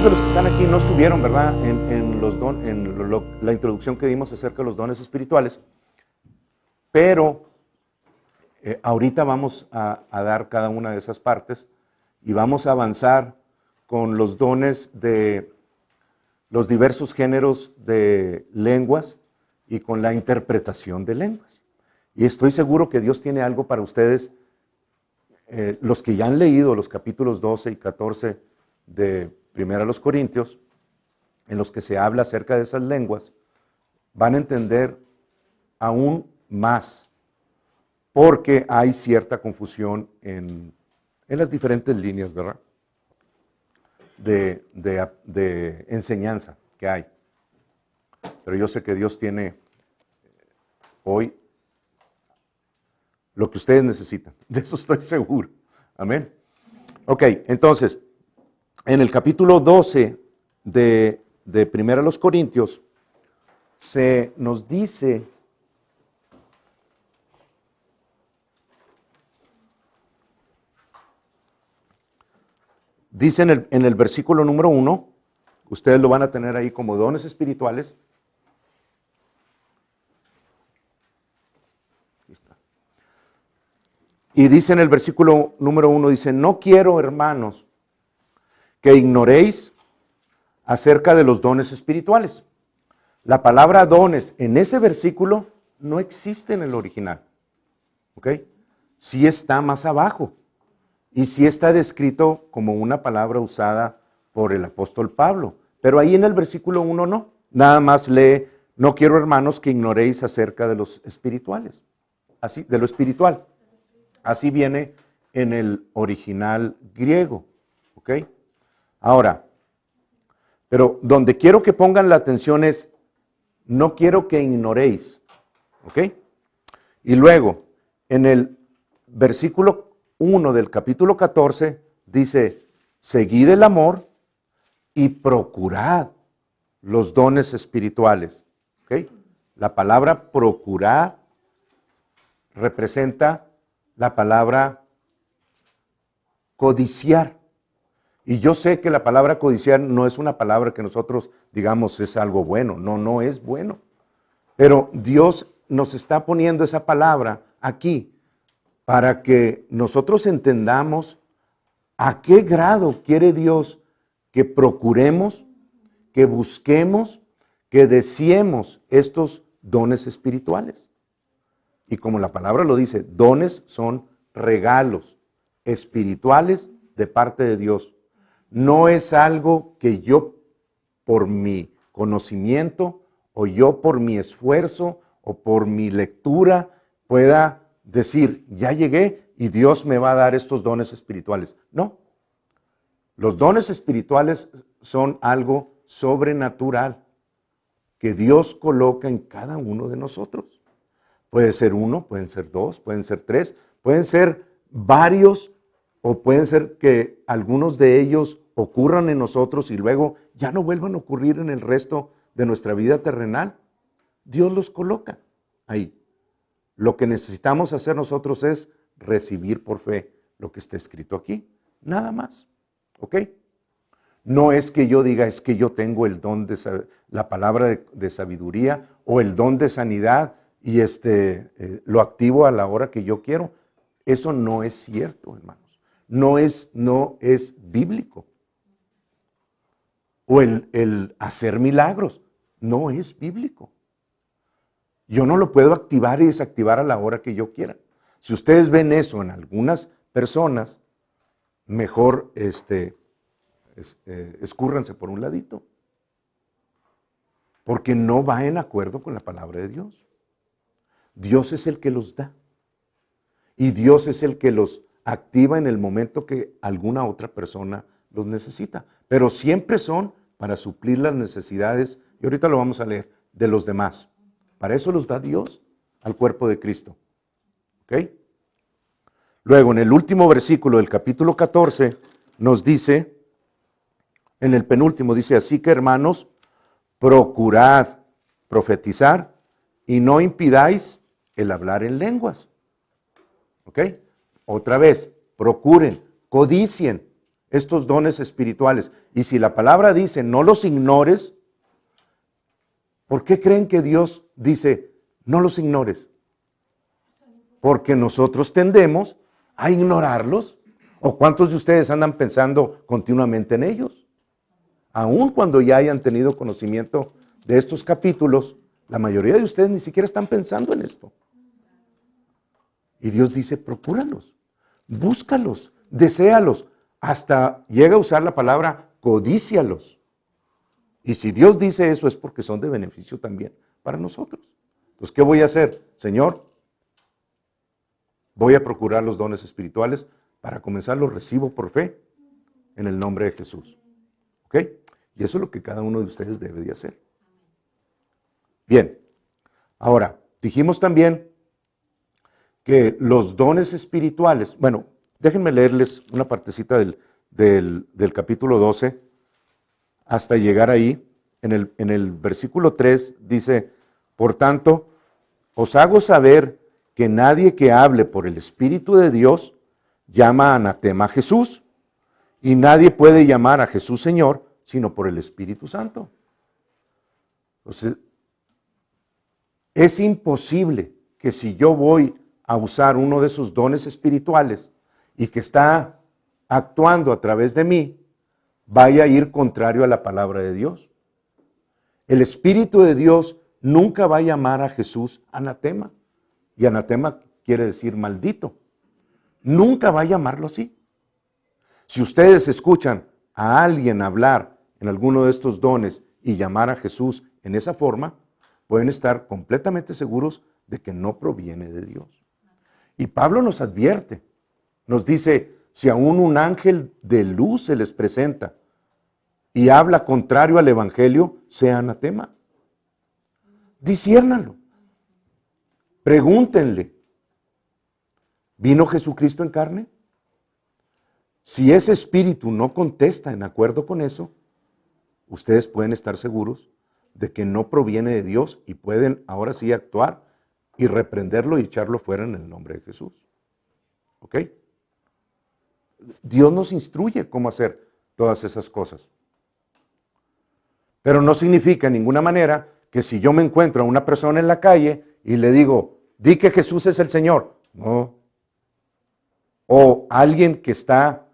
Muchos de los que están aquí no estuvieron, ¿verdad?, la introducción que dimos acerca de los dones espirituales, pero ahorita vamos a dar cada una de esas partes y vamos a avanzar con los dones de los diversos géneros de lenguas y con la interpretación de lenguas. Y estoy seguro que Dios tiene algo para ustedes, los que ya han leído los capítulos 12 y 14 de Primera a los Corintios, en los que se habla acerca de esas lenguas, van a entender aún más, porque hay cierta confusión en las diferentes líneas, ¿verdad?, de enseñanza que hay. Pero yo sé que Dios tiene hoy lo que ustedes necesitan. De eso estoy seguro. Amén. Ok, entonces, en el capítulo 12 de Primera a los Corintios, se nos dice en el versículo número 1, ustedes lo van a tener ahí como dones espirituales. Y dice en el versículo número 1, dice, no quiero, hermanos, que ignoréis acerca de los dones espirituales. La palabra dones en ese versículo no existe en el original. ¿Ok? Sí está más abajo. Y sí está descrito como una palabra usada por el apóstol Pablo. Pero ahí en el versículo 1 no. Nada más lee, no quiero, hermanos, que ignoréis acerca de los espirituales. Así, de lo espiritual. Así viene en el original griego. ¿Ok? Ahora, pero donde quiero que pongan la atención es, no quiero que ignoréis. ¿Ok? Y luego, en el versículo 1 del capítulo 14, dice, seguid el amor y procurad los dones espirituales. ¿Ok? La palabra procurar representa la palabra codiciar. Y yo sé que la palabra codiciar no es una palabra que nosotros digamos es algo bueno. No, no es bueno. Pero Dios nos está poniendo esa palabra aquí para que nosotros entendamos a qué grado quiere Dios que procuremos, que busquemos, que deseemos estos dones espirituales. Y como la palabra lo dice, dones son regalos espirituales de parte de Dios. No es algo que yo por mi conocimiento o yo por mi esfuerzo o por mi lectura pueda decir, ya llegué y Dios me va a dar estos dones espirituales. No. Los dones espirituales son algo sobrenatural que Dios coloca en cada uno de nosotros. Puede ser uno, pueden ser dos, pueden ser tres, pueden ser varios o pueden ser que algunos de ellos ocurran en nosotros y luego ya no vuelvan a ocurrir en el resto de nuestra vida terrenal. Dios los coloca ahí. Lo que necesitamos hacer nosotros es recibir por fe lo que está escrito aquí. Nada más. ¿Ok? No es que yo diga, es que yo tengo el don de la palabra de sabiduría o el don de sanidad y lo activo a la hora que yo quiero. Eso no es cierto, hermanos. No es bíblico. O el hacer milagros no es bíblico. Yo no lo puedo activar y desactivar a la hora que yo quiera. Si ustedes ven eso en algunas personas, mejor escúrranse por un ladito. Porque no va en acuerdo con la palabra de Dios. Dios es el que los da. Y Dios es el que los activa en el momento que alguna otra persona los necesita. Pero siempre son para suplir las necesidades, y ahorita lo vamos a leer, de los demás. Para eso los da Dios al cuerpo de Cristo. ¿Ok? Luego, en el último versículo del capítulo 14, nos dice, en el penúltimo, dice, así que hermanos, procurad profetizar y no impidáis el hablar en lenguas. ¿Ok? Otra vez, procuren, codicien estos dones espirituales. Y si la palabra dice, no los ignores, ¿por qué creen que Dios dice, no los ignores? Porque nosotros tendemos a ignorarlos. ¿O cuántos de ustedes andan pensando continuamente en ellos? Aun cuando ya hayan tenido conocimiento de estos capítulos, la mayoría de ustedes ni siquiera están pensando en esto. Y Dios dice, procúralos, búscalos, deséalos. Hasta llega a usar la palabra codícialos. Y si Dios dice eso es porque son de beneficio también para nosotros. Entonces, ¿qué voy a hacer? Señor, voy a procurar los dones espirituales. Para comenzar, los recibo por fe en el nombre de Jesús. ¿Ok? Y eso es lo que cada uno de ustedes debe de hacer. Bien. Ahora, dijimos también que los dones espirituales, bueno, déjenme leerles una partecita del capítulo 12 hasta llegar ahí. En el versículo 3 dice, por tanto, os hago saber que nadie que hable por el Espíritu de Dios llama anatema a Jesús, y nadie puede llamar a Jesús Señor, sino por el Espíritu Santo. Entonces, es imposible que si yo voy a usar uno de esos dones espirituales y que está actuando a través de mí, vaya a ir contrario a la palabra de Dios. El Espíritu de Dios nunca va a llamar a Jesús anatema. Y anatema quiere decir maldito. Nunca va a llamarlo así. Si ustedes escuchan a alguien hablar en alguno de estos dones y llamar a Jesús en esa forma, pueden estar completamente seguros de que no proviene de Dios. Y Pablo nos advierte, nos dice, si aún un ángel de luz se les presenta y habla contrario al evangelio, sea anatema. Disciérnalo. Pregúntenle, ¿vino Jesucristo en carne? Si ese espíritu no contesta en acuerdo con eso, ustedes pueden estar seguros de que no proviene de Dios y pueden ahora sí actuar y reprenderlo y echarlo fuera en el nombre de Jesús. ¿Ok? Dios nos instruye cómo hacer todas esas cosas. Pero no significa en ninguna manera que si yo me encuentro a una persona en la calle y le digo, di que Jesús es el Señor. No. O alguien que está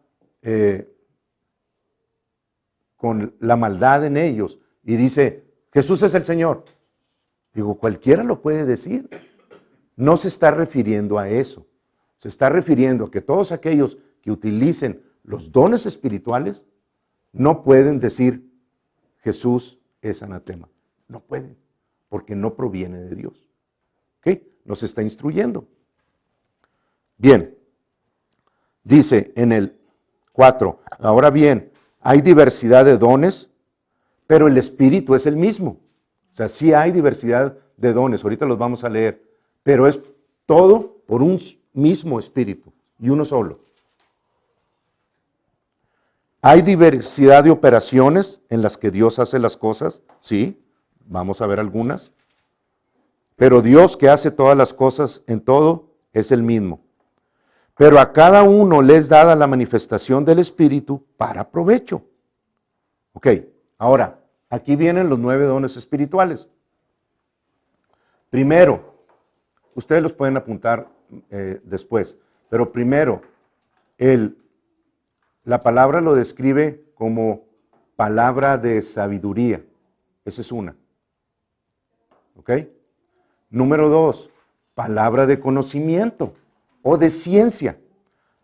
con la maldad en ellos y dice, Jesús es el Señor. Digo, cualquiera lo puede decir. No se está refiriendo a eso. Se está refiriendo a que todos aquellos que utilicen los dones espirituales no pueden decir Jesús es anatema. No pueden, porque no proviene de Dios. ¿Ok? Nos está instruyendo. Bien, dice en el 4, ahora bien, hay diversidad de dones, pero el Espíritu es el mismo. O sea, sí hay diversidad de dones, ahorita los vamos a leer, pero es todo por un mismo Espíritu y uno solo. ¿Hay diversidad de operaciones en las que Dios hace las cosas? Sí, vamos a ver algunas. Pero Dios que hace todas las cosas en todo es el mismo. Pero a cada uno le es dada la manifestación del Espíritu para provecho. Ok, ahora, aquí vienen los 9 dones espirituales. Primero, ustedes los pueden apuntar después, pero primero, la palabra lo describe como palabra de sabiduría. Esa es una. ¿Ok? Número 2, palabra de conocimiento o de ciencia.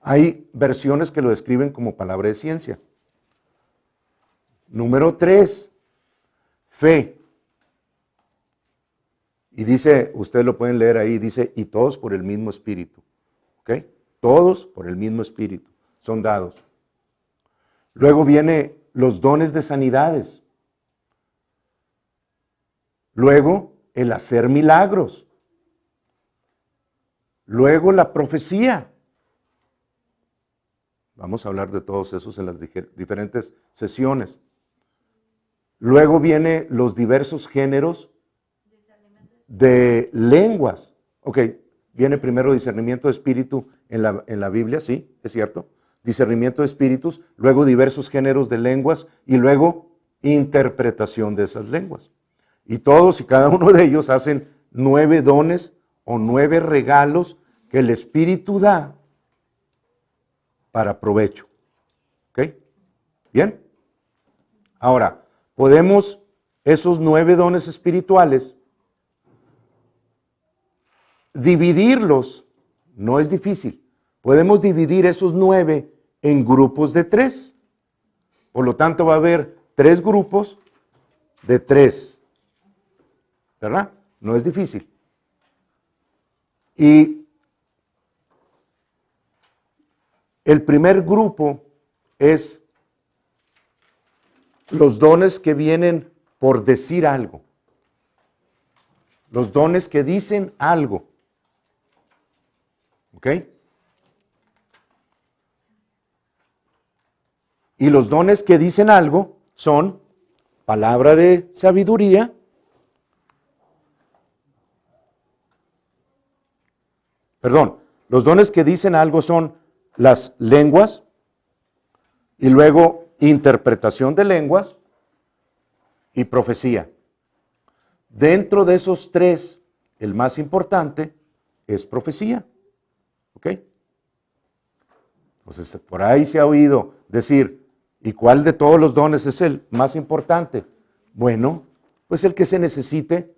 Hay versiones que lo describen como palabra de ciencia. Número 3, fe. Y dice, ustedes lo pueden leer ahí, dice, y todos por el mismo Espíritu. ¿Ok? Todos por el mismo Espíritu son dados. Luego viene los dones de sanidades. Luego, el hacer milagros. Luego, la profecía. Vamos a hablar de todos esos en las diferentes sesiones. Luego viene los diversos géneros de lenguas. Ok, viene primero discernimiento de espíritu en la Biblia, sí, es cierto. discernimiento de espíritus, luego diversos géneros de lenguas y luego interpretación de esas lenguas. Y todos y cada uno de ellos hacen 9 dones o 9 regalos que el Espíritu da para provecho. ¿Ok? ¿Bien? Ahora, podemos esos 9 dones espirituales dividirlos, no es difícil. Podemos dividir esos 9 en grupos de 3. Por lo tanto, va a haber 3 grupos de 3. ¿Verdad? No es difícil. Y el primer grupo es los dones que vienen por decir algo. Los dones que dicen algo. ¿Ok? Y los dones que dicen algo son palabra de sabiduría, los dones que dicen algo son las lenguas y luego interpretación de lenguas y profecía. Dentro de esos 3, el más importante es profecía. ¿Ok? Entonces, por ahí se ha oído decir, ¿y cuál de todos los dones es el más importante? Bueno, pues el que se necesite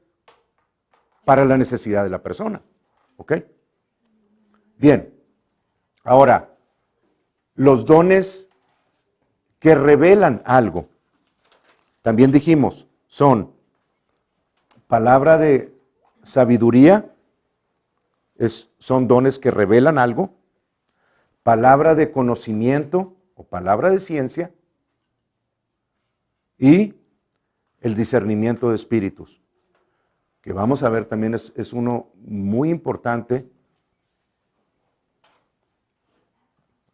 para la necesidad de la persona. ¿Ok? Bien, ahora, los dones que revelan algo, también dijimos, son palabra de sabiduría, son dones que revelan algo, palabra de conocimiento o palabra de ciencia y el discernimiento de espíritus, que vamos a ver también es uno muy importante.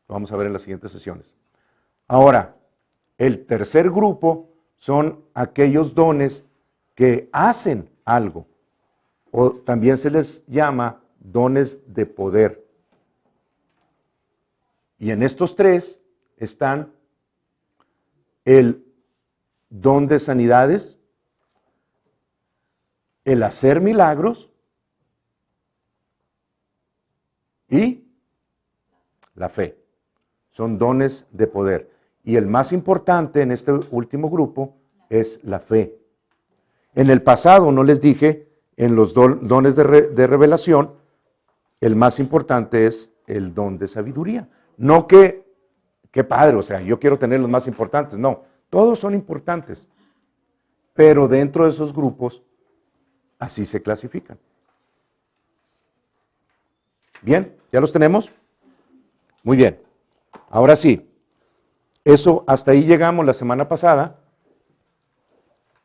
Lo vamos a ver en las siguientes sesiones. Ahora, el tercer grupo son aquellos dones que hacen algo, o también se les llama dones de poder. Y en estos 3 están el don de sanidades, el hacer milagros y la fe. Son dones de poder. Y el más importante en este último grupo es la fe. En el pasado, no les dije, en los dones de revelación, el más importante es el don de sabiduría. No que, qué padre, o sea, yo quiero tener los más importantes. No, todos son importantes. Pero dentro de esos grupos, así se clasifican. Bien, ¿ya los tenemos? Muy bien. Ahora sí, eso hasta ahí llegamos la semana pasada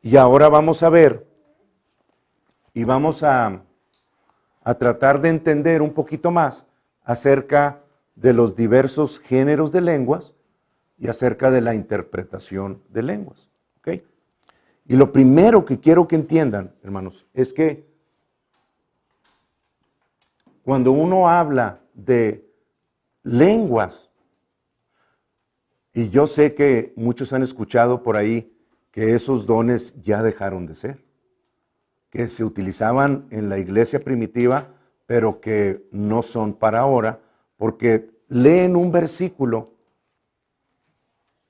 y ahora vamos a ver y vamos a tratar de entender un poquito más acerca de los diversos géneros de lenguas y acerca de la interpretación de lenguas. ¿Ok? Y lo primero que quiero que entiendan, hermanos, es que cuando uno habla de lenguas, y yo sé que muchos han escuchado por ahí que esos dones ya dejaron de ser, que se utilizaban en la iglesia primitiva, pero que no son para ahora, porque leen un versículo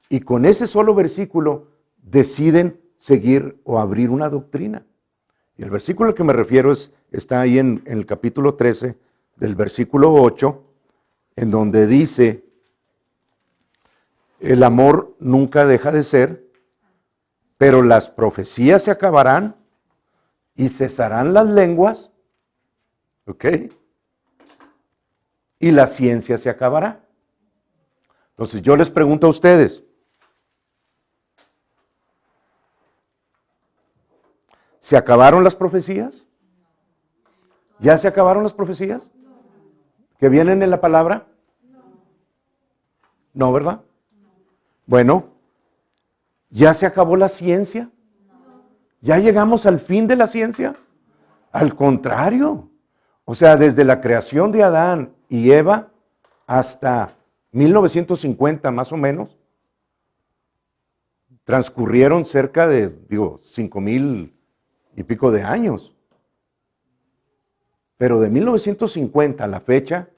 y con ese solo versículo deciden seguir o abrir una doctrina. Y el versículo al que me refiero está ahí en el capítulo 13 del versículo 8, en donde dice: el amor nunca deja de ser, pero las profecías se acabarán y cesarán las lenguas, ¿ok? Y la ciencia se acabará. Entonces yo les pregunto a ustedes, ¿se acabaron las profecías? ¿Ya se acabaron las profecías que vienen en la palabra? No, ¿verdad? Bueno, ¿ya se acabó la ciencia? ¿Ya llegamos al fin de la ciencia? Al contrario. O sea, desde la creación de Adán y Eva hasta 1950 más o menos. Transcurrieron cerca de, 5,000 y pico de años. Pero de 1950 a la fecha,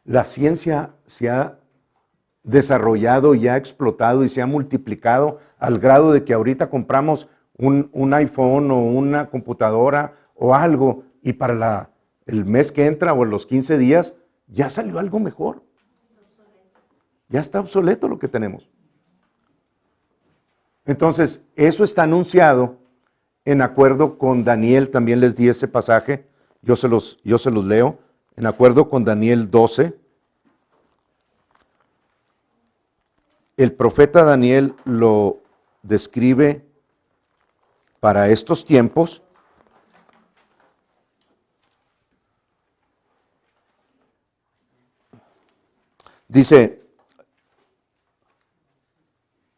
la ciencia se ha desarrollado y ha explotado y se ha multiplicado al grado de que ahorita compramos un iPhone o una computadora o algo y para el mes que entra o en los 15 días ya salió algo mejor. Ya está obsoleto lo que tenemos. Entonces, eso está anunciado en acuerdo con Daniel, también les di ese pasaje, yo se los leo, en acuerdo con Daniel 12. El profeta Daniel lo describe para estos tiempos. Dice,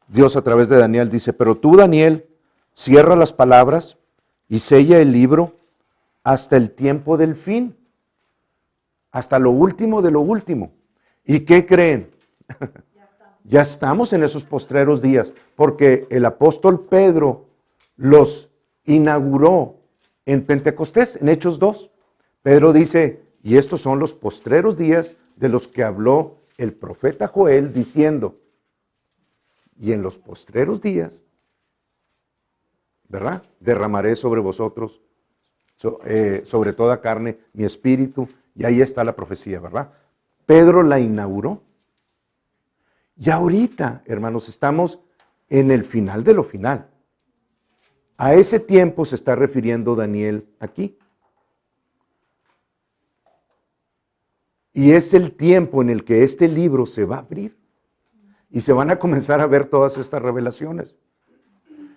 Dios a través de Daniel dice, pero tú, Daniel, cierra las palabras y sella el libro hasta el tiempo del fin, hasta lo último de lo último. ¿Y qué creen? Ya estamos en esos postreros días, porque el apóstol Pedro los inauguró en Pentecostés, en Hechos 2. Pedro dice, y estos son los postreros días de los que habló el profeta Joel, diciendo, y en los postreros días, ¿verdad? Derramaré sobre vosotros, sobre toda carne, mi espíritu, y ahí está la profecía, ¿verdad? Pedro la inauguró. Y ahorita, hermanos, estamos en el final de lo final. A ese tiempo se está refiriendo Daniel aquí. Y es el tiempo en el que este libro se va a abrir. Y se van a comenzar a ver todas estas revelaciones.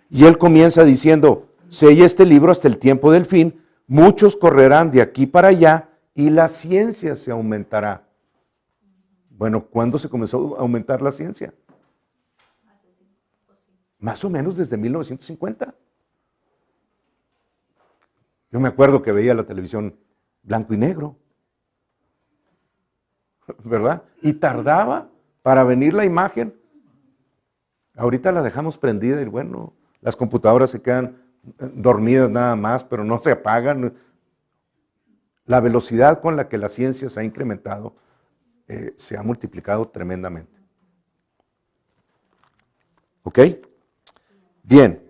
Y él comienza diciendo, sella este libro hasta el tiempo del fin, muchos correrán de aquí para allá y la ciencia se aumentará. Bueno, ¿cuándo se comenzó a aumentar la ciencia? Más o menos desde 1950. Yo me acuerdo que veía la televisión blanco y negro, ¿verdad? Y tardaba para venir la imagen. Ahorita la dejamos prendida y bueno, las computadoras se quedan dormidas nada más, pero no se apagan. La velocidad con la que la ciencia se ha incrementado se ha multiplicado tremendamente. ¿Ok? Bien.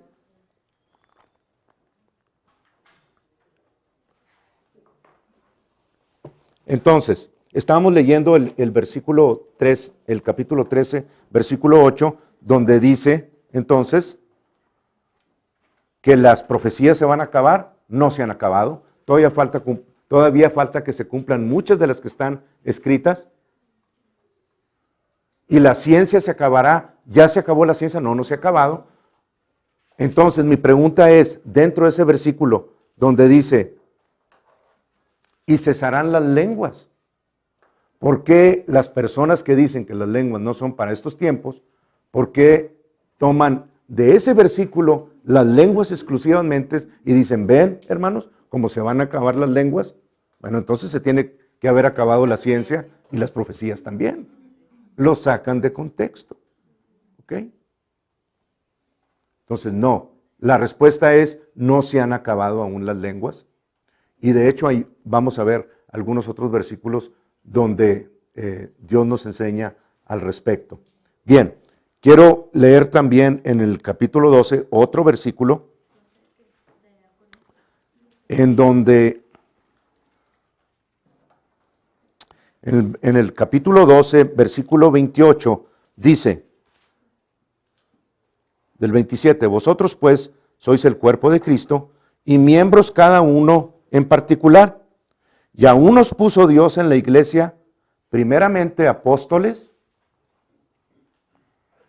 Entonces, estábamos leyendo el versículo 3, el capítulo 13, versículo 8, donde dice, entonces, que las profecías se van a acabar, no se han acabado, todavía falta que se cumplan muchas de las que están escritas, y la ciencia se acabará. ¿Ya se acabó la ciencia? No, no se ha acabado. Entonces mi pregunta es, dentro de ese versículo donde dice, y cesarán las lenguas, ¿por qué las personas que dicen que las lenguas no son para estos tiempos, por qué toman de ese versículo las lenguas exclusivamente y dicen, ven hermanos, cómo se van a acabar las lenguas? Bueno, entonces se tiene que haber acabado la ciencia y las profecías también. Lo sacan de contexto. ¿Ok? Entonces, no. La respuesta es, no se han acabado aún las lenguas. Y de hecho, ahí vamos a ver algunos otros versículos donde Dios nos enseña al respecto. Bien, quiero leer también en el capítulo 12 otro versículo en donde en el capítulo 12, versículo 28, dice, del 27, vosotros pues sois el cuerpo de Cristo y miembros cada uno en particular. Y a unos puso Dios en la iglesia, primeramente apóstoles,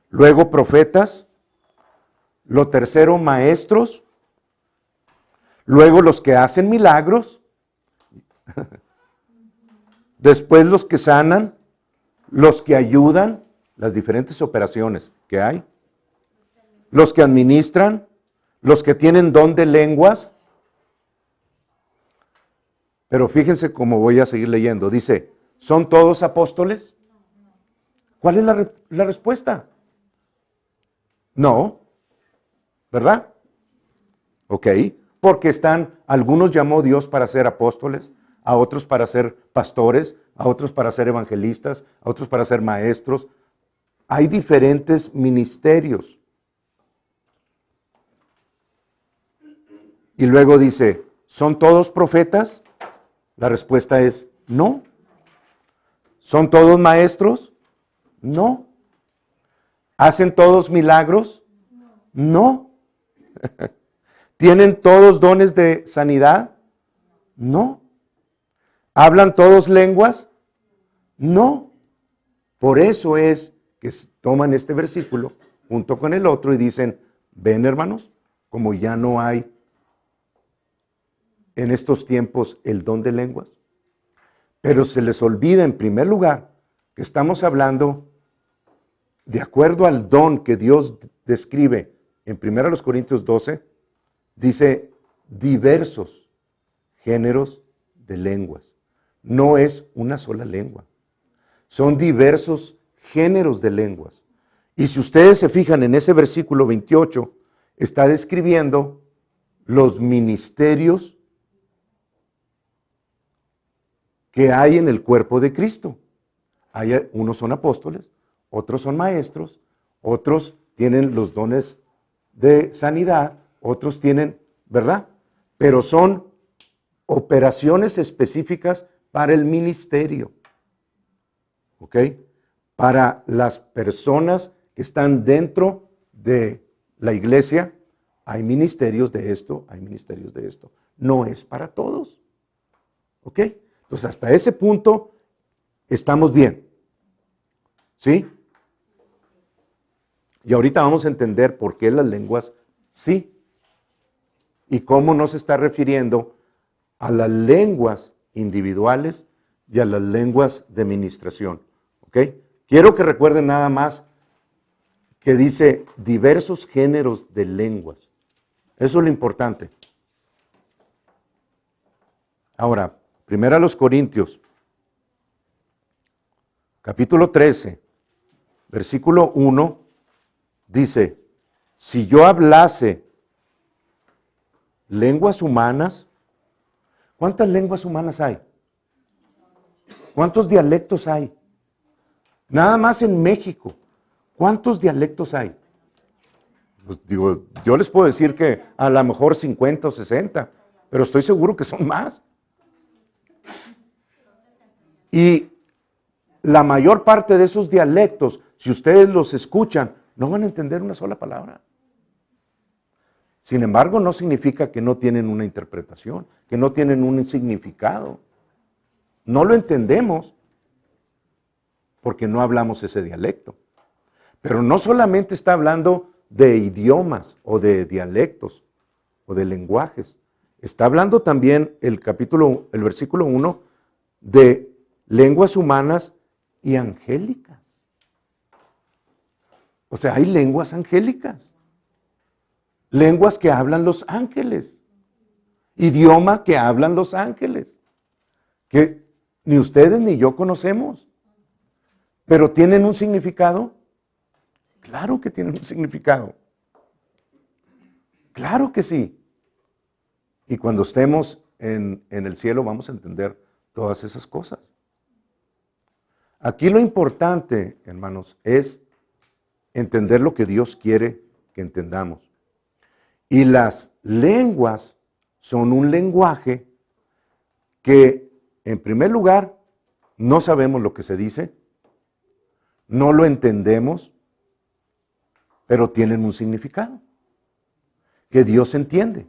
luego profetas, lo tercero maestros, luego los que hacen milagros, después los que sanan, los que ayudan, las diferentes operaciones que hay, los que administran, los que tienen don de lenguas. Pero fíjense cómo voy a seguir leyendo. Dice, ¿son todos apóstoles? ¿Cuál es la respuesta? No, ¿verdad? Ok, porque algunos llamó Dios para ser apóstoles, a otros para ser pastores, a otros para ser evangelistas, a otros para ser maestros. Hay diferentes ministerios. Y luego dice, ¿son todos profetas? La respuesta es no. ¿Son todos maestros? No. ¿Hacen todos milagros? No. ¿Tienen todos dones de sanidad? No. ¿Hablan todos lenguas? No. Por eso es que toman este versículo junto con el otro y dicen, ven hermanos, como ya no hay en estos tiempos el don de lenguas. Pero se les olvida en primer lugar que estamos hablando de acuerdo al don que Dios describe en 1 Corintios 12, dice diversos géneros de lenguas. No es una sola lengua. Son diversos géneros de lenguas. Y si ustedes se fijan en ese versículo 28, está describiendo los ministerios que hay en el cuerpo de Cristo. Unos son apóstoles, otros son maestros, otros tienen los dones de sanidad, otros tienen, ¿verdad? Pero son operaciones específicas para el ministerio. ¿Ok? Para las personas que están dentro de la iglesia, hay ministerios de esto, hay ministerios de esto. No es para todos. ¿Ok? Entonces, hasta ese punto estamos bien. ¿Sí? Y ahorita vamos a entender por qué las lenguas sí. Y cómo no se está refiriendo a las lenguas individuales y a las lenguas de ministración. ¿Ok? Quiero que recuerden nada más que dice diversos géneros de lenguas. Eso es lo importante. Ahora, 1 Corintios, capítulo 13, versículo 1, dice, si yo hablase lenguas humanas, ¿cuántas lenguas humanas hay? ¿Cuántos dialectos hay? Nada más en México, ¿cuántos dialectos hay? Pues digo, yo les puedo decir que a lo mejor 50 o 60, pero estoy seguro que son más. Y la mayor parte de esos dialectos, si ustedes los escuchan, no van a entender una sola palabra. Sin embargo, no significa que no tienen una interpretación, que no tienen un significado. No lo entendemos porque no hablamos ese dialecto. Pero no solamente está hablando de idiomas o de dialectos o de lenguajes. Está hablando también el versículo 1 de lenguas humanas y angélicas. O sea, hay lenguas angélicas. Lenguas que hablan los ángeles. Idioma que hablan los ángeles. Que ni ustedes ni yo conocemos. ¿Pero tienen un significado? Claro que tienen un significado. Claro que sí. Y cuando estemos en el cielo vamos a entender todas esas cosas. Aquí lo importante, hermanos, es entender lo que Dios quiere que entendamos. Y las lenguas son un lenguaje que, en primer lugar, no sabemos lo que se dice, no lo entendemos, pero tienen un significado que Dios entiende.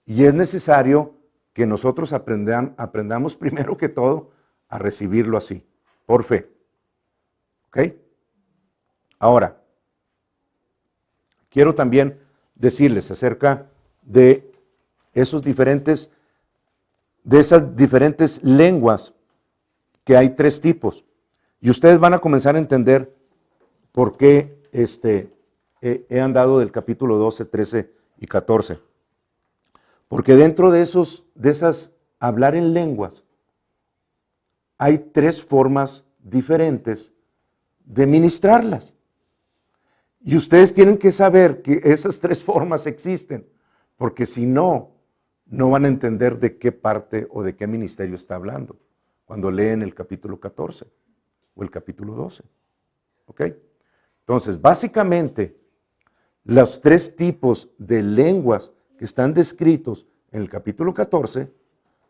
Y es necesario que nosotros aprendamos primero que todo a recibirlo así, por fe. ¿Ok? Ahora, quiero también decirles acerca de esas diferentes lenguas, que hay 3 tipos. Y ustedes van a comenzar a entender por qué he andado del capítulo 12, 13 y 14. Porque dentro de esas hablar en lenguas, hay 3 formas diferentes de ministrarlas. Y ustedes tienen que saber que esas tres formas existen, porque si no, no van a entender de qué parte o de qué ministerio está hablando cuando leen el capítulo 14 o el capítulo 12. ¿Ok? Entonces, básicamente, los tres tipos de lenguas que están descritos en el capítulo 14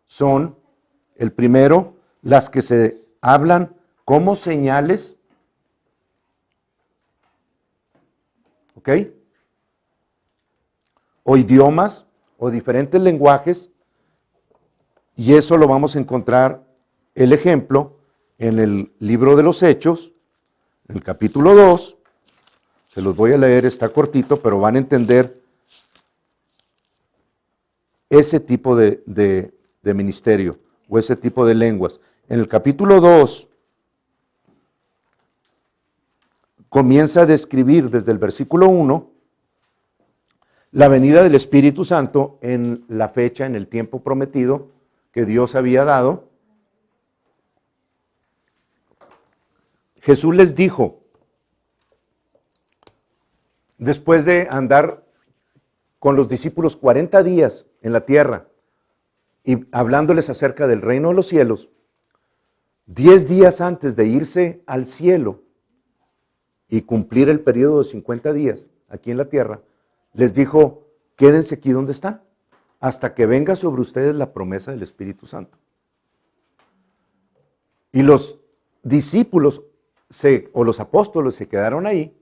son, el primero, las que se hablan como señales, ¿ok? O idiomas o diferentes lenguajes, y eso lo vamos a encontrar el ejemplo en el libro de los Hechos, en el capítulo 2, se los voy a leer, está cortito, pero van a entender ese tipo de ministerio o ese tipo de lenguas. En el capítulo 2 comienza a describir desde el versículo 1 la venida del Espíritu Santo en la fecha, en el tiempo prometido que Dios había dado. Jesús les dijo, después de andar con los discípulos 40 días en la tierra y hablándoles acerca del reino de los cielos, 10 días antes de irse al cielo y cumplir el periodo de 50 días aquí en la tierra, les dijo, quédense aquí donde están, hasta que venga sobre ustedes la promesa del Espíritu Santo. Y los discípulos o los apóstoles se quedaron ahí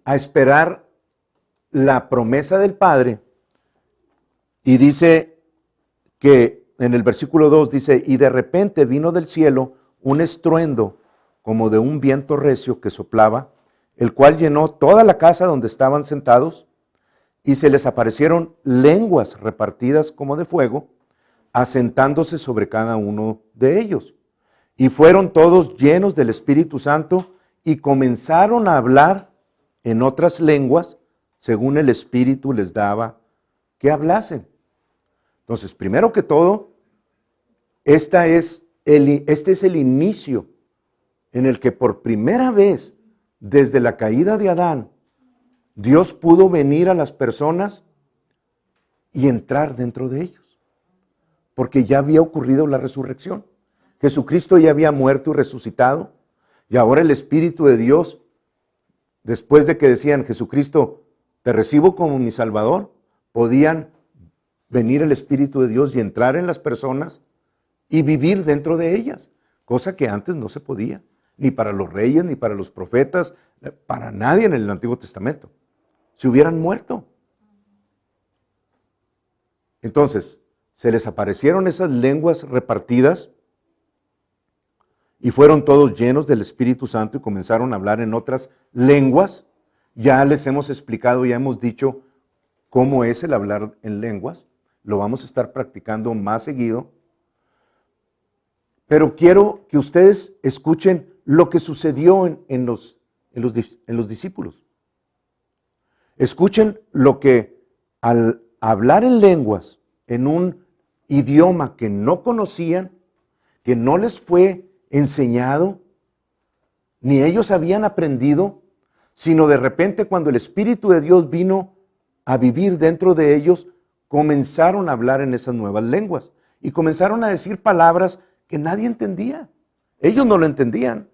a esperar la promesa del Padre, y dice que en el versículo 2 dice, y de repente vino del cielo un estruendo como de un viento recio que soplaba, el cual llenó toda la casa donde estaban sentados, y se les aparecieron lenguas repartidas como de fuego, asentándose sobre cada uno de ellos. Y fueron todos llenos del Espíritu Santo y comenzaron a hablar en otras lenguas, según el Espíritu les daba que hablasen. Entonces, primero que todo, este es el inicio en el que por primera vez, desde la caída de Adán, Dios pudo venir a las personas y entrar dentro de ellos, porque ya había ocurrido la resurrección. Jesucristo ya había muerto y resucitado, y ahora el Espíritu de Dios, después de que decían, Jesucristo, te recibo como mi Salvador, podían venir el Espíritu de Dios y entrar en las personas y vivir dentro de ellas, cosa que antes no se podía, ni para los reyes, ni para los profetas, para nadie en el Antiguo Testamento. Se hubieran muerto. Entonces, se les aparecieron esas lenguas repartidas y fueron todos llenos del Espíritu Santo y comenzaron a hablar en otras lenguas. Ya les hemos explicado, ya hemos dicho cómo es el hablar en lenguas. Lo vamos a estar practicando más seguido. Pero quiero que ustedes escuchen lo que sucedió en los discípulos. Escuchen lo que al hablar en lenguas, en un idioma que no conocían, que no les fue enseñado, ni ellos habían aprendido, sino de repente cuando el Espíritu de Dios vino a vivir dentro de ellos, comenzaron a hablar en esas nuevas lenguas y comenzaron a decir palabras que nadie entendía. Ellos no lo entendían.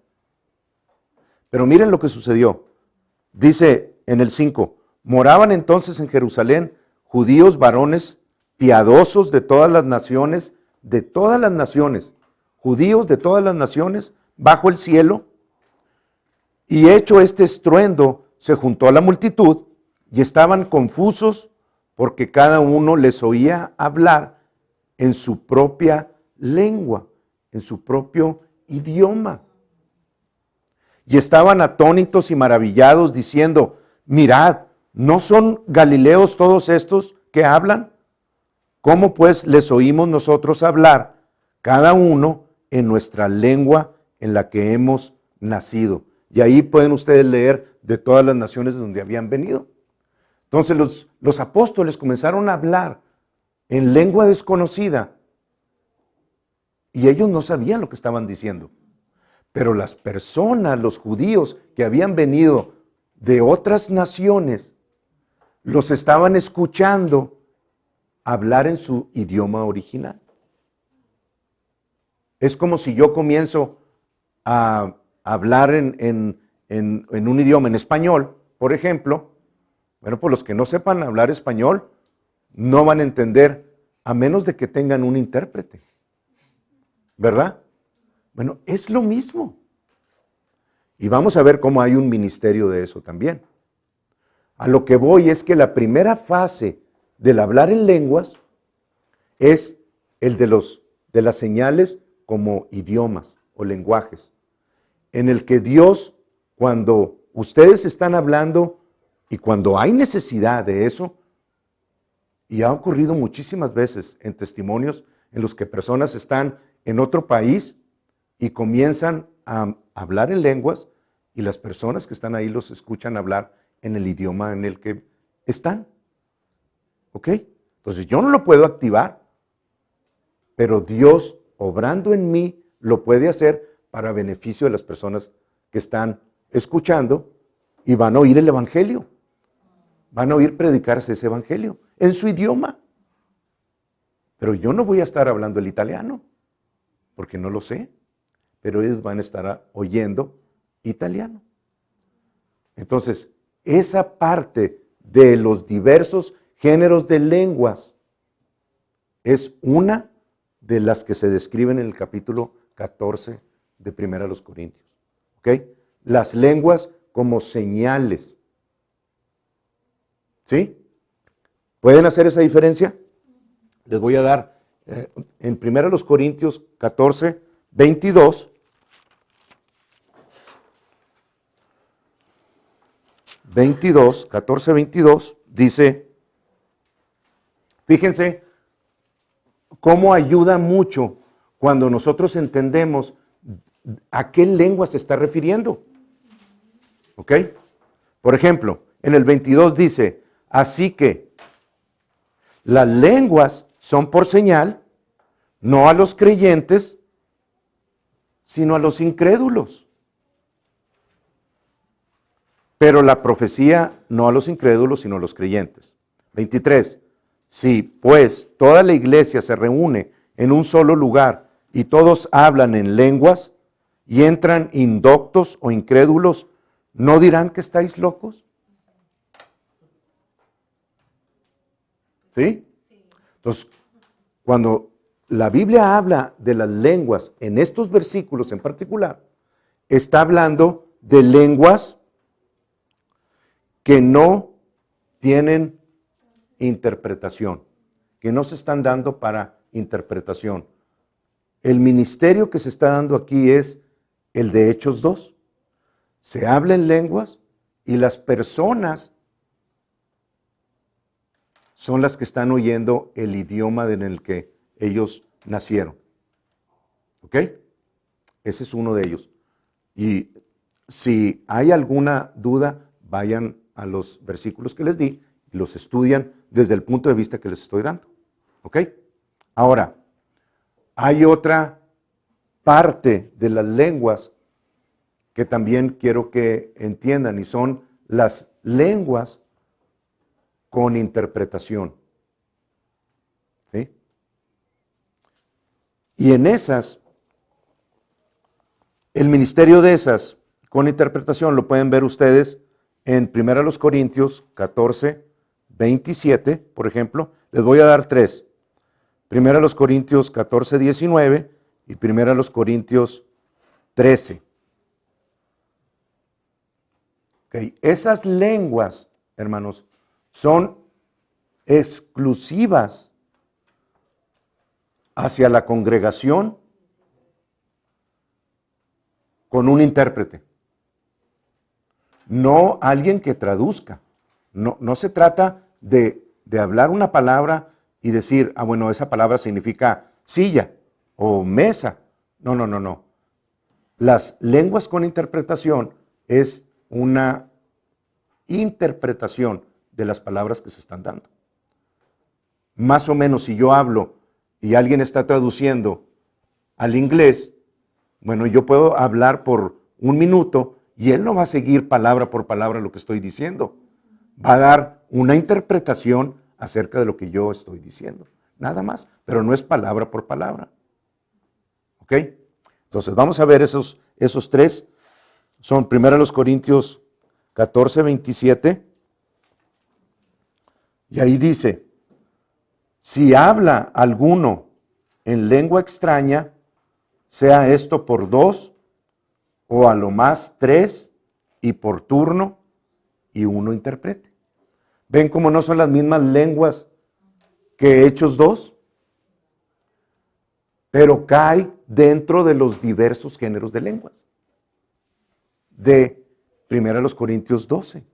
Pero miren lo que sucedió. Dice en el 5, moraban entonces en Jerusalén judíos varones piadosos de todas las naciones, judíos de todas las naciones bajo el cielo, y hecho este estruendo se juntó a la multitud y estaban confusos porque cada uno les oía hablar en su propia lengua, en su propio idioma. Y estaban atónitos y maravillados diciendo, mirad, ¿no son galileos todos estos que hablan? ¿Cómo pues les oímos nosotros hablar, cada uno en nuestra lengua en la que hemos nacido? Y ahí pueden ustedes leer de todas las naciones de donde habían venido. Entonces los apóstoles comenzaron a hablar en lengua desconocida y ellos no sabían lo que estaban diciendo. Pero las personas, los judíos que habían venido de otras naciones, los estaban escuchando hablar en su idioma original. Es como si yo comienzo a hablar en un idioma, en español, por ejemplo. Bueno, pues los que no sepan hablar español no van a entender a menos de que tengan un intérprete, ¿verdad? Bueno, es lo mismo. Y vamos a ver cómo hay un ministerio de eso también. A lo que voy es que la primera fase del hablar en lenguas es el de las señales como idiomas o lenguajes, en el que Dios, cuando ustedes están hablando y cuando hay necesidad de eso, y ha ocurrido muchísimas veces en testimonios en los que personas están en otro país y comienzan a hablar en lenguas y las personas que están ahí los escuchan hablar en el idioma en el que están. ¿Ok? Entonces yo no lo puedo activar, pero Dios, obrando en mí, lo puede hacer para beneficio de las personas que están escuchando y van a oír el evangelio. Van a oír predicarse ese evangelio en su idioma. Pero yo no voy a estar hablando el italiano, porque no lo sé, pero ellos van a estar oyendo italiano. Entonces, esa parte de los diversos géneros de lenguas es una de las que se describen en el capítulo 14 de 1 Corintios. ¿Ok? Las lenguas como señales. ¿Sí? ¿Pueden hacer esa diferencia? Les voy a dar en 1 Corintios 14, 22. 14, 22, dice, fíjense cómo ayuda mucho cuando nosotros entendemos a qué lengua se está refiriendo. ¿Ok? Por ejemplo, en el 22 dice, así que las lenguas son por señal, no a los creyentes, sino a los incrédulos. Pero la profecía no a los incrédulos, sino a los creyentes. 23. Si pues toda la iglesia se reúne en un solo lugar y todos hablan en lenguas y entran indoctos o incrédulos, ¿no dirán que estáis locos? ¿Sí? Entonces, cuando la Biblia habla de las lenguas en estos versículos en particular, está hablando de lenguas que no tienen interpretación, que no se están dando para interpretación. El ministerio que se está dando aquí es el de Hechos 2. Se habla en lenguas y las personas son las que están oyendo el idioma en el que ellos nacieron. ¿Ok? Ese es uno de ellos. Y si hay alguna duda, vayan a los versículos que les di y los estudian desde el punto de vista que les estoy dando. ¿Ok? Ahora, hay otra parte de las lenguas que también quiero que entiendan y son las lenguas con interpretación. ¿Sí? Y en esas, el ministerio de esas con interpretación lo pueden ver ustedes en 1 Corintios 14, 27, por ejemplo. Les voy a dar tres. 1 Corintios 14, 19 y 1 Corintios 13. Okay. Esas lenguas, hermanos, son exclusivas hacia la congregación con un intérprete. No alguien que traduzca. No se trata de hablar una palabra y decir, ah, bueno, esa palabra significa silla o mesa. No. Las lenguas con interpretación es una interpretación de las palabras que se están dando. Más o menos si yo hablo y alguien está traduciendo al inglés, bueno, yo puedo hablar por un minuto y él no va a seguir palabra por palabra lo que estoy diciendo. Va a dar una interpretación acerca de lo que yo estoy diciendo. Nada más, pero no es palabra por palabra. ¿Ok? Entonces, vamos a ver esos tres. Son 1 Corintios 14, 27. Y ahí dice, si habla alguno en lengua extraña, sea esto por 2 o a lo más 3 y por turno y uno interprete. ¿Ven cómo no son las mismas lenguas que Hechos 2? Pero cae dentro de los diversos géneros de lenguas. De 1 Corintios 12.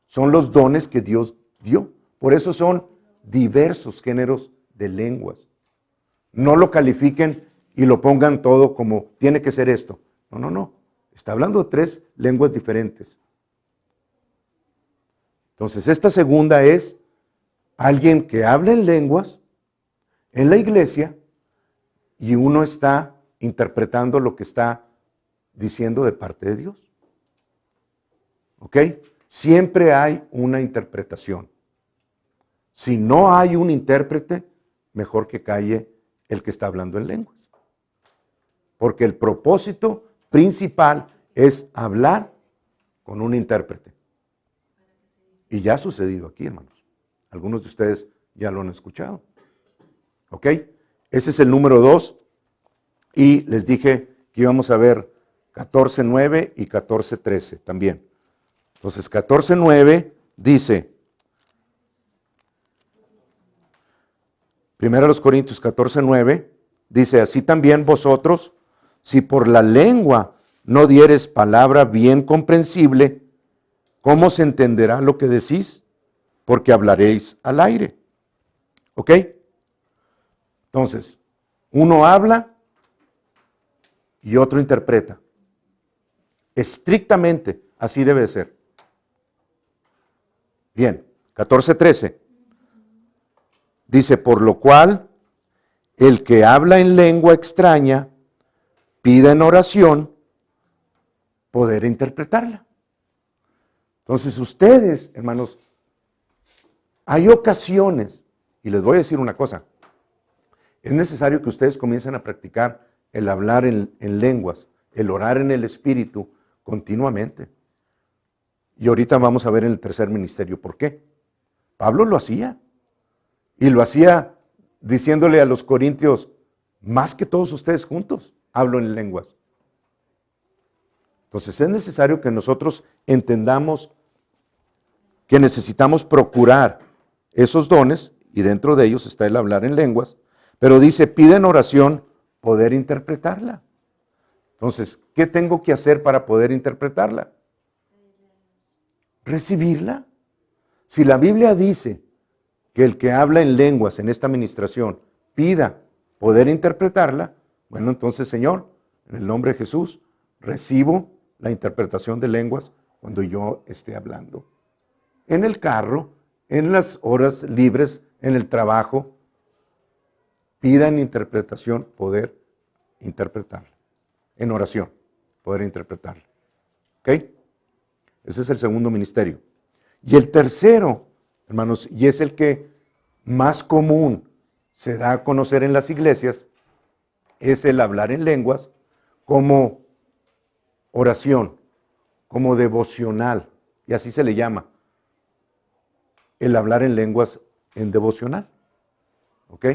Son los dones que Dios dio. Por eso son diversos géneros de lenguas. No lo califiquen y lo pongan todo como tiene que ser esto. No, no, no. Está hablando de 3 lenguas diferentes. Entonces, esta segunda es alguien que habla en lenguas en la iglesia y uno está interpretando lo que está diciendo de parte de Dios. ¿Ok? Siempre hay una interpretación. Si no hay un intérprete, mejor que calle el que está hablando en lenguas. Porque el propósito principal es hablar con un intérprete. Y ya ha sucedido aquí, hermanos. Algunos de ustedes ya lo han escuchado. ¿Ok? Ese es el número 2. Y les dije que íbamos a ver 14:9 y 14:13 también. Entonces, 14:9 dice, 1 Corintios 14:9, dice, así también vosotros, si por la lengua no dieres palabra bien comprensible, ¿cómo se entenderá lo que decís? Porque hablaréis al aire. ¿Ok? Entonces, uno habla y otro interpreta. Estrictamente, así debe ser. Bien, 14:13. Dice, por lo cual, el que habla en lengua extraña, pida en oración poder interpretarla. Entonces ustedes, hermanos, hay ocasiones, y les voy a decir una cosa, es necesario que ustedes comiencen a practicar el hablar en lenguas, el orar en el Espíritu continuamente. Y ahorita vamos a ver en el tercer ministerio por qué. Pablo lo hacía. Y lo hacía diciéndole a los corintios, más que todos ustedes juntos, hablo en lenguas. Entonces es necesario que nosotros entendamos que necesitamos procurar esos dones, y dentro de ellos está el hablar en lenguas, pero dice, pide en oración poder interpretarla. Entonces, ¿qué tengo que hacer para poder interpretarla? Recibirla. Si la Biblia dice que el que habla en lenguas en esta administración pida poder interpretarla, bueno, entonces, Señor, en el nombre de Jesús, recibo la interpretación de lenguas cuando yo esté hablando. En el carro, en las horas libres, en el trabajo, pidan interpretación, poder interpretarla. En oración, poder interpretarla. ¿Ok? Ese es el segundo ministerio. Y el tercero, hermanos, y es el que más común se da a conocer en las iglesias, es el hablar en lenguas como oración, como devocional, y así se le llama, el hablar en lenguas en devocional. ¿Ok?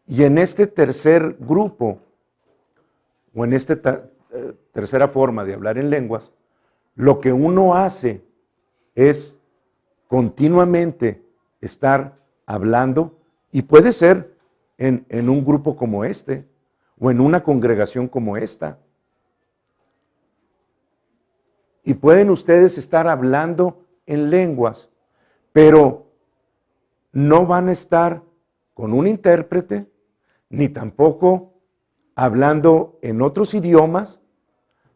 Y en este tercer grupo, o en esta tercera forma de hablar en lenguas, lo que uno hace es continuamente estar hablando, y puede ser en un grupo como este, o en una congregación como esta. Y pueden ustedes estar hablando en lenguas, pero no van a estar con un intérprete, ni tampoco hablando en otros idiomas,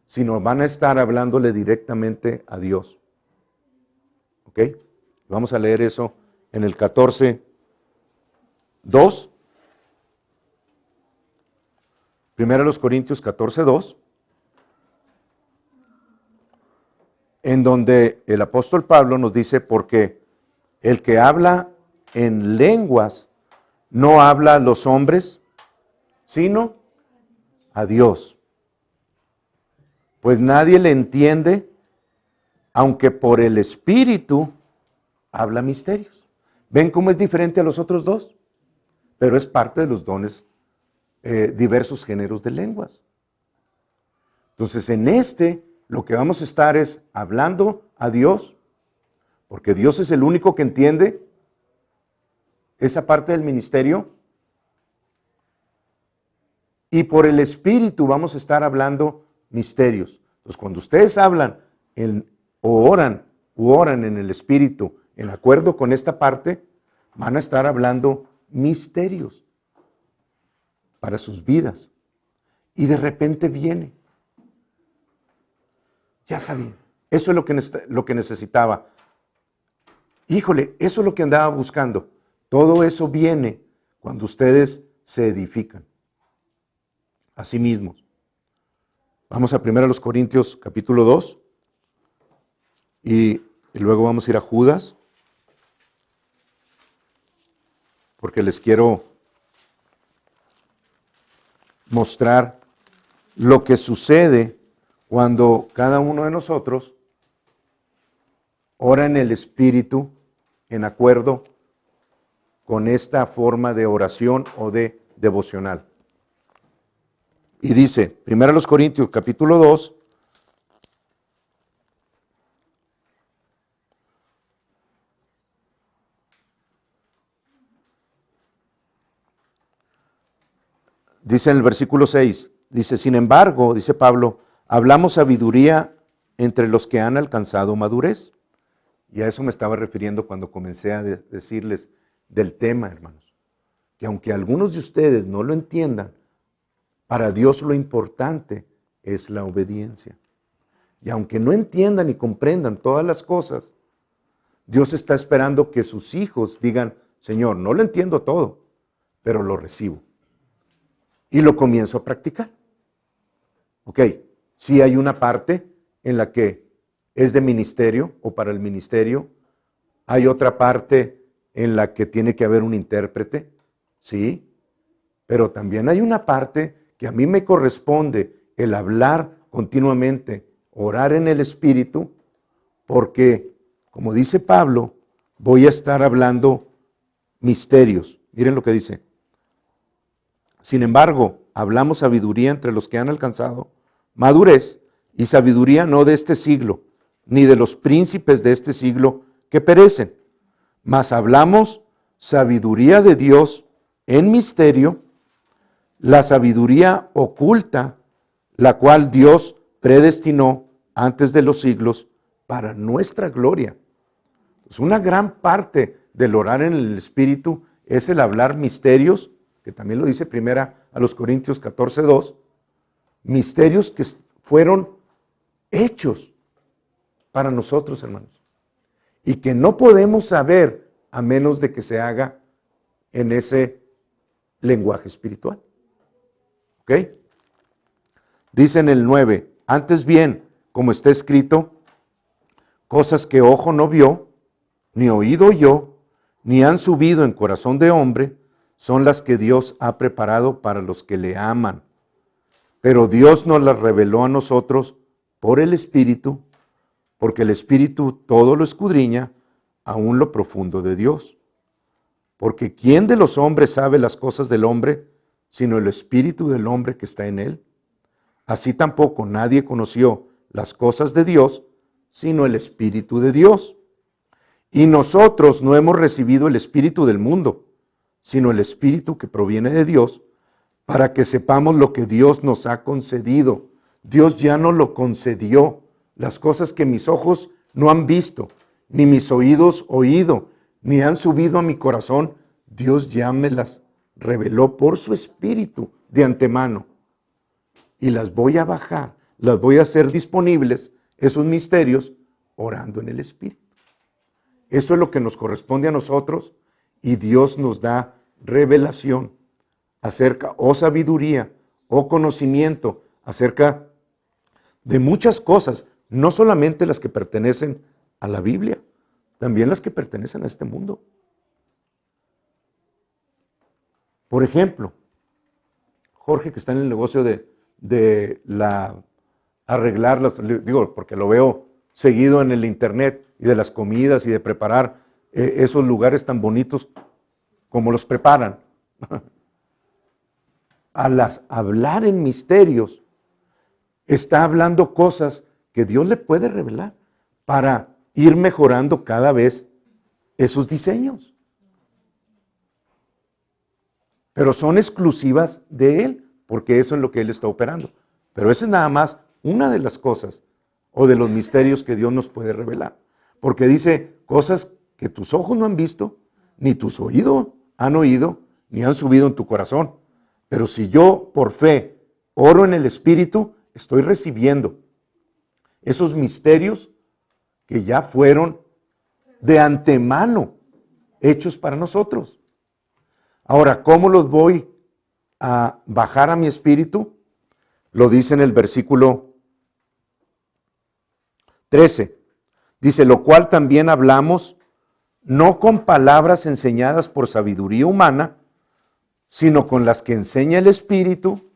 sino van a estar hablándole directamente a Dios. ¿Ok? Vamos a leer eso en el 14:2. 1 Corintios 14:2, en donde el apóstol Pablo nos dice, porque el que habla en lenguas no habla a los hombres, sino a Dios. Pues nadie le entiende, aunque por el Espíritu habla misterios. ¿Ven cómo es diferente a los otros dos? Pero es parte de los dones, diversos géneros de lenguas. Entonces, en lo que vamos a estar es hablando a Dios, porque Dios es el único que entiende esa parte del ministerio. Y por el Espíritu vamos a estar hablando misterios. Entonces, cuando ustedes hablan o oran en el Espíritu, en acuerdo con esta parte, van a estar hablando misterios para sus vidas. Y de repente viene. Ya sabía. Eso es lo que necesitaba. Híjole, eso es lo que andaba buscando. Todo eso viene cuando ustedes se edifican a sí mismos. Vamos a 1 Corintios capítulo 2 y luego vamos a ir a Judas, porque les quiero mostrar lo que sucede cuando cada uno de nosotros ora en el Espíritu en acuerdo con esta forma de oración o de devocional. Y dice, 1 Corintios capítulo 2, dice en el versículo 6, dice, sin embargo, dice Pablo, hablamos sabiduría entre los que han alcanzado madurez. Y a eso me estaba refiriendo cuando comencé a decirles del tema, hermanos. Que aunque algunos de ustedes no lo entiendan, para Dios lo importante es la obediencia. Y aunque no entiendan y comprendan todas las cosas, Dios está esperando que sus hijos digan, Señor, no lo entiendo todo, pero lo recibo. Y lo comienzo a practicar. Ok, sí hay una parte en la que es de ministerio o para el ministerio. Hay otra parte en la que tiene que haber un intérprete, ¿sí? Pero también hay una parte que a mí me corresponde el hablar continuamente, orar en el Espíritu, porque, como dice Pablo, voy a estar hablando misterios. Miren lo que dice. Sin embargo, hablamos sabiduría entre los que han alcanzado madurez, y sabiduría no de este siglo, ni de los príncipes de este siglo que perecen, mas hablamos sabiduría de Dios en misterio, la sabiduría oculta, la cual Dios predestinó antes de los siglos para nuestra gloria. Pues una gran parte del orar en el Espíritu es el hablar misterios, que también lo dice primera a los Corintios 14:2, misterios que fueron hechos para nosotros, hermanos, y que no podemos saber a menos de que se haga en ese lenguaje espiritual. ¿Ok? Dice en el 9, antes bien, como está escrito, cosas que ojo no vio, ni oído oyó, ni han subido en corazón de hombre, son las que Dios ha preparado para los que le aman. Pero Dios nos las reveló a nosotros por el Espíritu, porque el Espíritu todo lo escudriña, aún lo profundo de Dios. Porque ¿quién de los hombres sabe las cosas del hombre, sino el Espíritu del hombre que está en él? Así tampoco nadie conoció las cosas de Dios, sino el Espíritu de Dios. Y nosotros no hemos recibido el Espíritu del mundo, sino el Espíritu que proviene de Dios, para que sepamos lo que Dios nos ha concedido. Dios ya nos lo concedió. Las cosas que mis ojos no han visto, ni mis oídos oído, ni han subido a mi corazón, Dios ya me las reveló por su Espíritu de antemano. Y las voy a bajar, las voy a hacer disponibles, esos misterios, orando en el Espíritu. Eso es lo que nos corresponde a nosotros, y Dios nos da revelación acerca, o sabiduría, o conocimiento acerca de muchas cosas, no solamente las que pertenecen a la Biblia, también las que pertenecen a este mundo. Por ejemplo, Jorge, que está en el negocio de arreglar las, digo, porque lo veo seguido en el internet, y de las comidas y de preparar esos lugares tan bonitos como los preparan. Al hablar en misterios, está hablando cosas que Dios le puede revelar para ir mejorando cada vez esos diseños. Pero son exclusivas de Él, porque eso es lo que Él está operando. Pero esa es nada más una de las cosas o de los misterios que Dios nos puede revelar. Porque dice cosas que tus ojos no han visto, ni tus oídos han oído, ni han subido en tu corazón. Pero si yo por fe oro en el Espíritu, estoy recibiendo esos misterios que ya fueron de antemano hechos para nosotros. Ahora, ¿cómo los voy a bajar a mi espíritu? Lo dice en el versículo 13. Dice, lo cual también hablamos, no con palabras enseñadas por sabiduría humana, sino con las que enseña el Espíritu,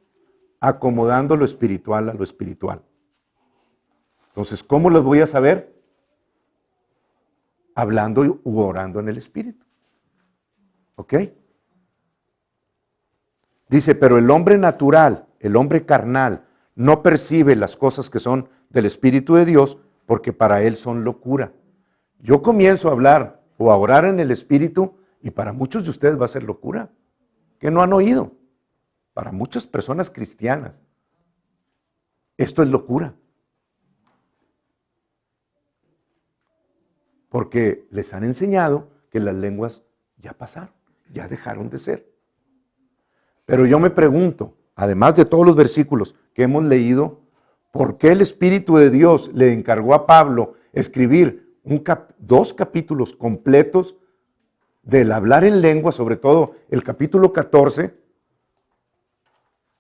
acomodando lo espiritual a lo espiritual. Entonces, ¿cómo los voy a saber? Hablando u orando en el Espíritu. ¿Ok? Dice, pero el hombre natural, el hombre carnal, no percibe las cosas que son del Espíritu de Dios, porque para él son locura. Yo comienzo a hablar o a orar en el Espíritu, y para muchos de ustedes va a ser locura, que no han oído. Para muchas personas cristianas, esto es locura. Porque les han enseñado que las lenguas ya pasaron, ya dejaron de ser. Pero yo me pregunto, además de todos los versículos que hemos leído, ¿por qué el Espíritu de Dios le encargó a Pablo escribir dos capítulos completos del hablar en lengua, sobre todo el capítulo 14?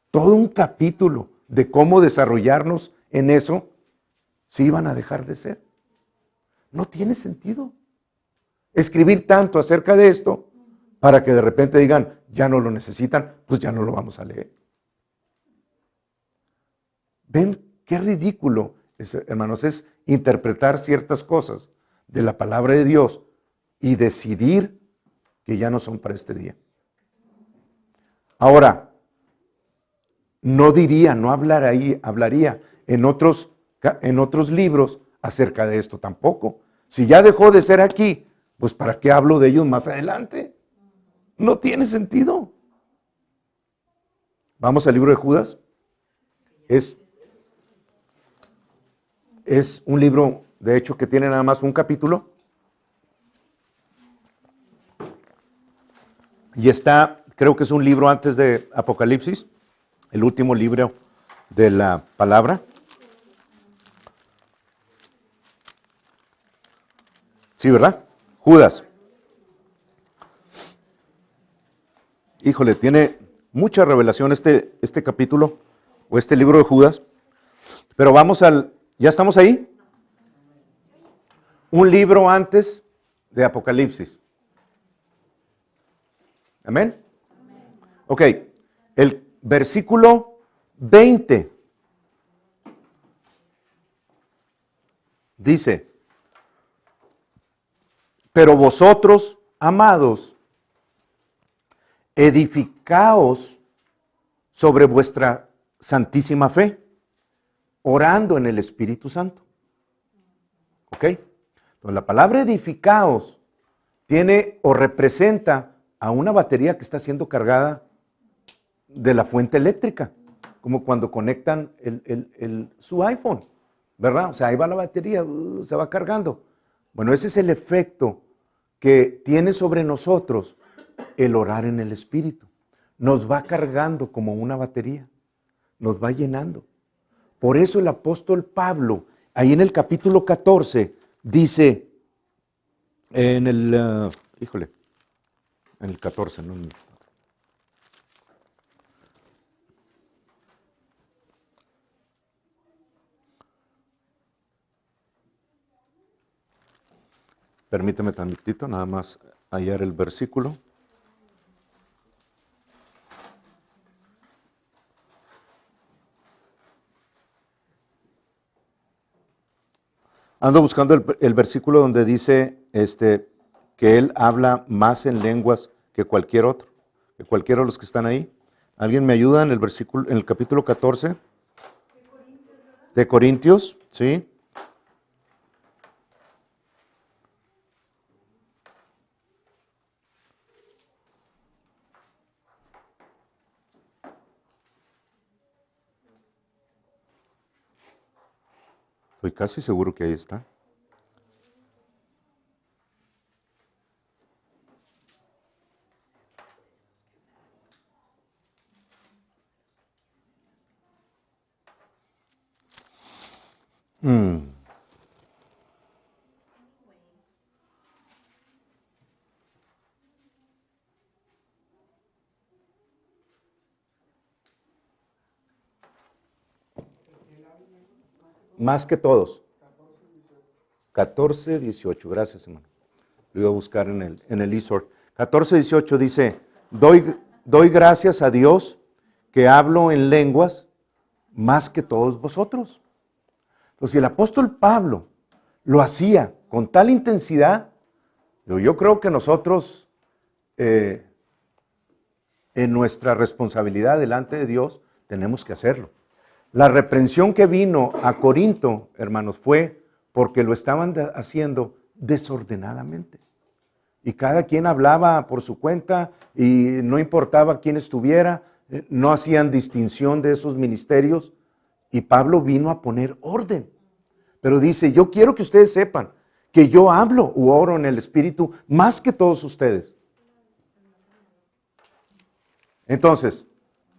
Todo un capítulo de cómo desarrollarnos en eso, si iban a dejar de ser. No tiene sentido escribir tanto acerca de esto para que de repente digan, ya no lo necesitan, pues ya no lo vamos a leer. ¿Ven qué ridículo, hermanos, es interpretar ciertas cosas de la palabra de Dios y decidir que ya no son para este día? Ahora, no hablaría en otros libros acerca de esto tampoco. Si ya dejó de ser aquí, pues ¿para qué hablo de ellos más adelante? No tiene sentido. Vamos al libro de Judas. Es un libro, de hecho, que tiene nada más un capítulo. Y creo que es un libro antes de Apocalipsis, el último libro de la palabra. Sí, ¿verdad? Judas. Híjole, tiene mucha revelación este capítulo o este libro de Judas. Pero ¿ya estamos ahí? Un libro antes de Apocalipsis. ¿Amén? Ok, el versículo 20 dice, pero vosotros, amados, edificaos sobre vuestra santísima fe, orando en el Espíritu Santo. ¿Ok? Entonces la palabra edificaos tiene o representa a una batería que está siendo cargada de la fuente eléctrica, como cuando conectan su iPhone, ¿verdad? O sea, ahí va la batería, se va cargando. Bueno, ese es el efecto que tiene sobre nosotros el orar en el Espíritu. Nos va cargando como una batería, nos va llenando. Por eso el apóstol Pablo, ahí en el capítulo 14, dice, en el 14, no. Permíteme tantito, nada más hallar el versículo. Ando buscando el versículo donde dice que él habla más en lenguas que cualquier otro, que cualquiera de los que están ahí. ¿Alguien me ayuda en el versículo, en el capítulo 14? De Corintios, ¿sí? Estoy casi seguro que ahí está. Más que todos. 14, 18. Gracias, hermano. Lo iba a buscar en el eSword. 14, 18 dice, doy gracias a Dios que hablo en lenguas más que todos vosotros. Entonces, si el apóstol Pablo lo hacía con tal intensidad, yo creo que nosotros, en nuestra responsabilidad delante de Dios, tenemos que hacerlo. La reprensión que vino a Corinto, hermanos, fue porque lo estaban haciendo desordenadamente. Y cada quien hablaba por su cuenta y no importaba quién estuviera, no hacían distinción de esos ministerios. Y Pablo vino a poner orden. Pero dice, yo quiero que ustedes sepan que yo hablo u oro en el Espíritu más que todos ustedes. Entonces,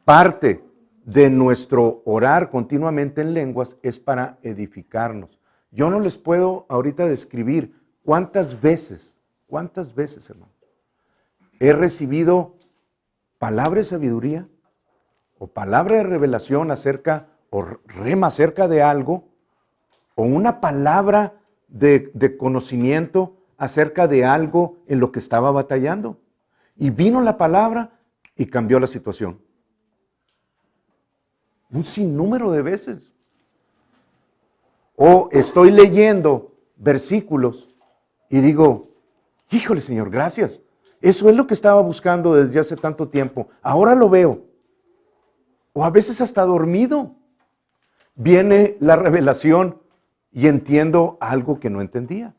parte de nuestro orar continuamente en lenguas es para edificarnos. Yo no les puedo ahorita describir cuántas veces, hermano, he recibido palabra de sabiduría o palabra de revelación acerca, o rema acerca de algo, o una palabra de conocimiento acerca de algo en lo que estaba batallando. Y vino la palabra y cambió la situación. Un sinnúmero de veces. O estoy leyendo versículos y digo, híjole Señor, gracias. Eso es lo que estaba buscando desde hace tanto tiempo. Ahora lo veo. O a veces hasta dormido. Viene la revelación y entiendo algo que no entendía.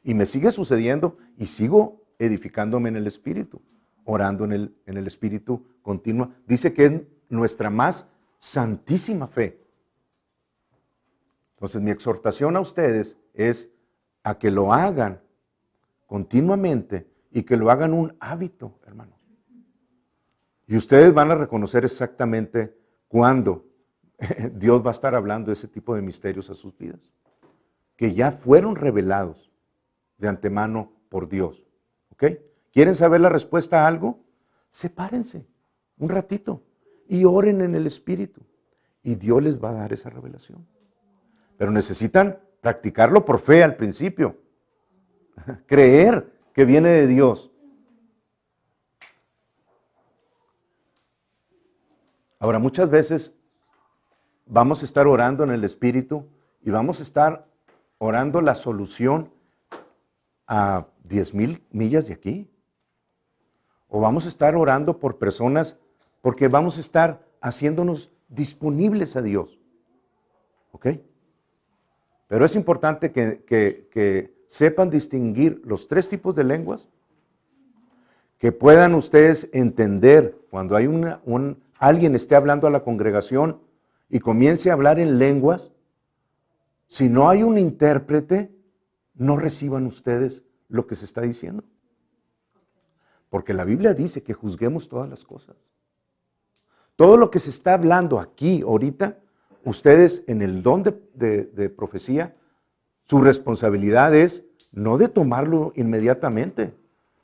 Y me sigue sucediendo y sigo edificándome en el Espíritu, orando en el Espíritu continua. Dice que es nuestra más santísima fe. Entonces mi exhortación a ustedes es a que lo hagan continuamente y que lo hagan un hábito, hermanos. Y ustedes van a reconocer exactamente cuándo Dios va a estar hablando ese tipo de misterios a sus vidas, que ya fueron revelados de antemano por Dios. ¿Ok? ¿Quieren saber la respuesta a algo? Sepárense un ratito y oren en el Espíritu y Dios les va a dar esa revelación. Pero necesitan practicarlo por fe al principio, creer que viene de Dios. Ahora, muchas veces vamos a estar orando en el Espíritu y vamos a estar orando la solución a 10,000 millas de aquí. O vamos a estar orando por personas porque vamos a estar haciéndonos disponibles a Dios. ¿Ok? Pero es importante que sepan distinguir los 3 tipos de lenguas, que puedan ustedes entender cuando hay alguien esté hablando a la congregación y comience a hablar en lenguas. Si no hay un intérprete, no reciban ustedes lo que se está diciendo. Porque la Biblia dice que juzguemos todas las cosas. Todo lo que se está hablando aquí ahorita, ustedes en el don de profecía, su responsabilidad es no de tomarlo inmediatamente,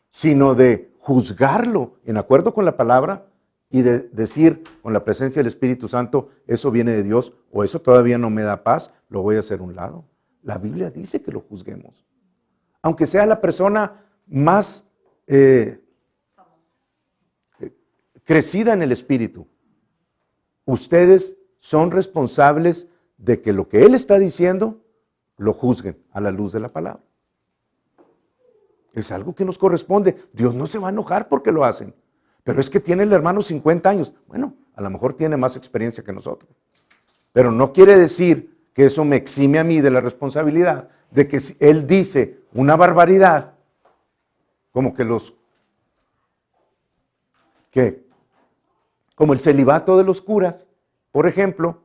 sino de juzgarlo en acuerdo con la palabra y de decir con la presencia del Espíritu Santo, eso viene de Dios o eso todavía no me da paz, lo voy a hacer a un lado. La Biblia dice que lo juzguemos. aunque sea la persona más crecida en el espíritu, ustedes son responsables de que lo que él está diciendo lo juzguen a la luz de la palabra. Es algo que nos corresponde. Dios no se va a enojar porque lo hacen. Pero es que tiene el hermano 50 años. Bueno, a lo mejor tiene más experiencia que nosotros. Pero no quiere decir que eso me exime a mí de la responsabilidad de que si él dice una barbaridad, como que como el celibato de los curas, por ejemplo,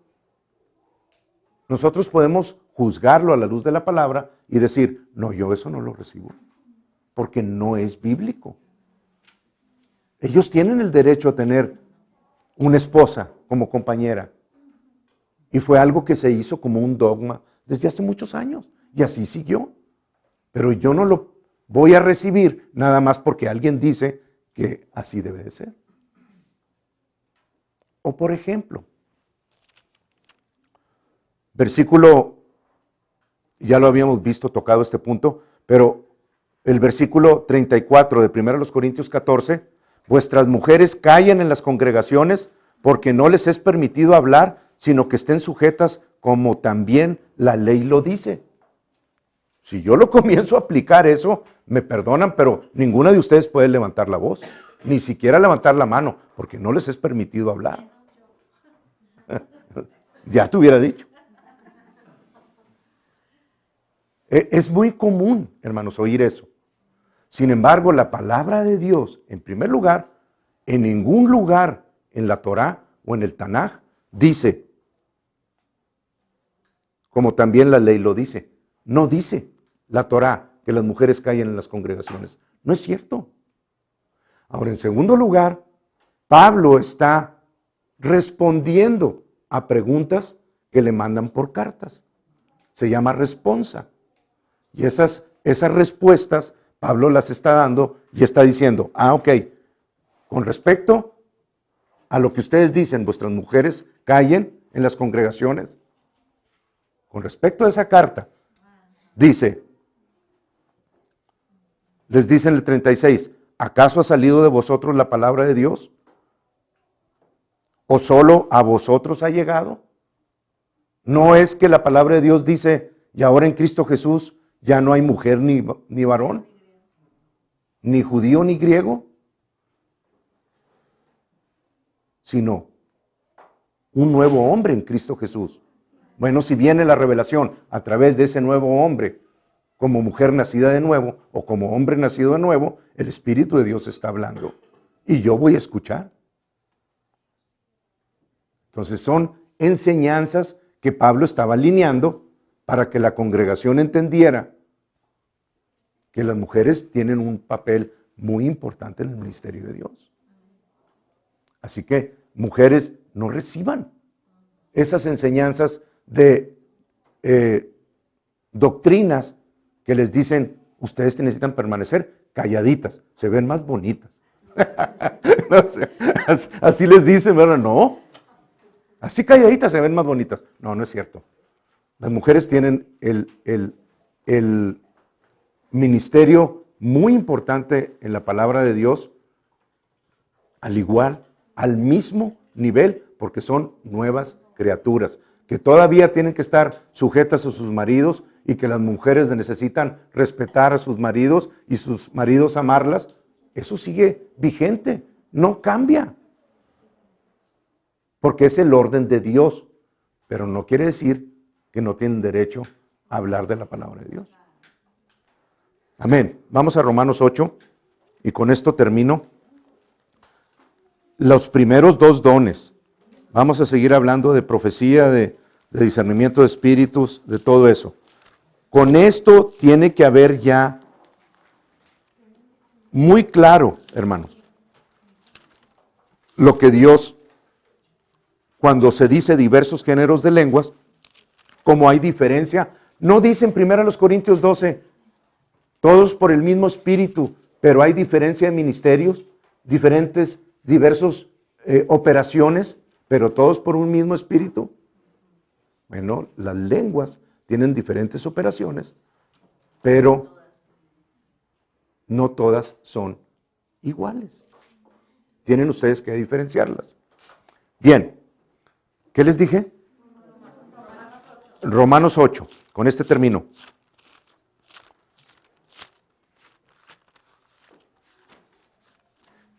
nosotros podemos juzgarlo a la luz de la palabra y decir, no, yo eso no lo recibo, porque no es bíblico. Ellos tienen el derecho a tener una esposa como compañera. Y fue algo que se hizo como un dogma desde hace muchos años. Y así siguió. Pero yo no lo voy a recibir nada más porque alguien dice que así debe de ser. O por ejemplo, versículo, ya lo habíamos visto, tocado este punto, pero el versículo 34 de 1 Corintios 14, vuestras mujeres callen en las congregaciones porque no les es permitido hablar, sino que estén sujetas como también la ley lo dice. Si yo lo comienzo a aplicar eso, me perdonan, pero ninguna de ustedes puede levantar la voz, ni siquiera levantar la mano, porque no les es permitido hablar. Ya te hubiera dicho. Es muy común, hermanos, oír eso. Sin embargo, la palabra de Dios, en primer lugar, en ningún lugar en la Torá o en el Tanaj, dice, como también la ley lo dice. No dice la Torá que las mujeres callen en las congregaciones. No es cierto. Ahora, en segundo lugar, Pablo está respondiendo a preguntas que le mandan por cartas. Se llama responsa. Y esas respuestas Pablo las está dando y está diciendo, ok, con respecto a lo que ustedes dicen, vuestras mujeres callen en las congregaciones. Con respecto a esa carta, dice, les dice en el 36, ¿acaso ha salido de vosotros la palabra de Dios? ¿O solo a vosotros ha llegado? ¿No es que la palabra de Dios dice, y ahora en Cristo Jesús ya no hay mujer ni varón, ni judío ni griego, sino un nuevo hombre en Cristo Jesús? Bueno, si viene la revelación a través de ese nuevo hombre, como mujer nacida de nuevo o como hombre nacido de nuevo, el Espíritu de Dios está hablando. Y yo voy a escuchar. Entonces son enseñanzas que Pablo estaba alineando para que la congregación entendiera que las mujeres tienen un papel muy importante en el ministerio de Dios. Así que, mujeres, no reciban esas enseñanzas de doctrinas que les dicen, ustedes necesitan permanecer calladitas, se ven más bonitas. No sé, así les dicen, ¿verdad? No, así calladitas se ven más bonitas. No, no es cierto. Las mujeres tienen el ministerio muy importante en la palabra de Dios, al igual, al mismo nivel, porque son nuevas criaturas, que todavía tienen que estar sujetas a sus maridos y que las mujeres necesitan respetar a sus maridos y sus maridos amarlas. Eso sigue vigente, no cambia, porque es el orden de Dios, pero no quiere decir que no tienen derecho a hablar de la palabra de Dios. Amén. Vamos a Romanos 8 y con esto termino. Los primeros dos dones. Vamos a seguir hablando de profecía, de discernimiento de espíritus, de todo eso. Con esto tiene que haber ya muy claro, hermanos, lo que Dios, cuando se dice diversos géneros de lenguas, como hay diferencia, no dice en 1 Corintios 12, todos por el mismo espíritu, pero hay diferencia de ministerios, diversos operaciones, pero todos por un mismo espíritu. Bueno, las lenguas tienen diferentes operaciones, pero no todas son iguales. Tienen ustedes que diferenciarlas. Bien, ¿qué les dije? Romanos 8, con este termino.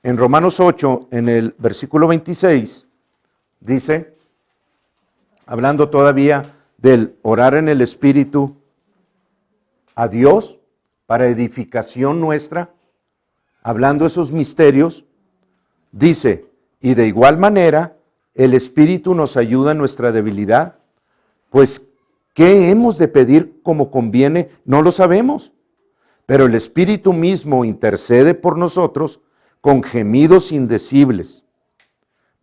En Romanos 8, en el versículo 26, dice, hablando todavía del orar en el Espíritu a Dios para edificación nuestra, hablando esos misterios, dice, y de igual manera el Espíritu nos ayuda en nuestra debilidad, pues ¿qué hemos de pedir como conviene? No lo sabemos, pero el Espíritu mismo intercede por nosotros con gemidos indecibles.